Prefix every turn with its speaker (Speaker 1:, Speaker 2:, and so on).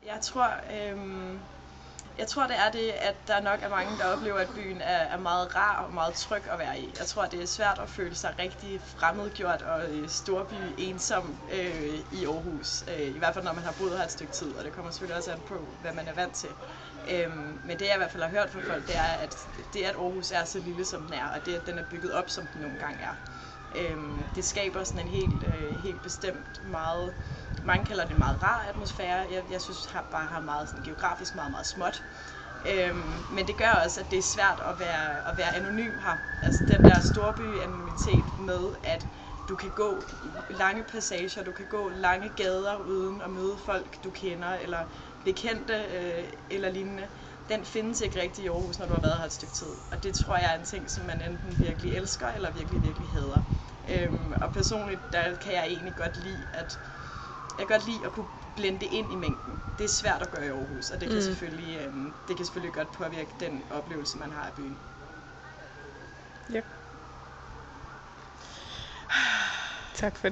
Speaker 1: Jeg tror, det er det, at der nok er mange, der oplever, at byen er meget rar og meget tryg at være i. Jeg tror, det er svært at føle sig rigtig fremmedgjort og storby ensom i Aarhus. I hvert fald, når man har boet her et stykke tid, og det kommer selvfølgelig også an på, hvad man er vant til. Men det, jeg i hvert fald har hørt fra folk, det er, at at Aarhus er så lille, som den er, og det, at den er bygget op, som den nogle gange er. Det skaber sådan en helt bestemt meget, mange kalder det en meget rar atmosfære. Jeg synes bare har meget sådan geografisk meget småt. Men det gør også, at det er svært at være anonym her. Altså den der storby-anonymitet med, at du kan gå lange passager, du kan gå lange gader uden at møde folk, du kender, eller bekendte eller lignende. Den findes ikke rigtig i Aarhus, når du har været her et stykke tid. Og det tror jeg er en ting, som man enten virkelig elsker, eller virkelig hader. Og personligt, der kan jeg egentlig godt lide, at kunne blende ind i mængden. Det er svært at gøre i Aarhus, og det kan selvfølgelig godt påvirke den oplevelse, man har af byen.
Speaker 2: Ja. Tak for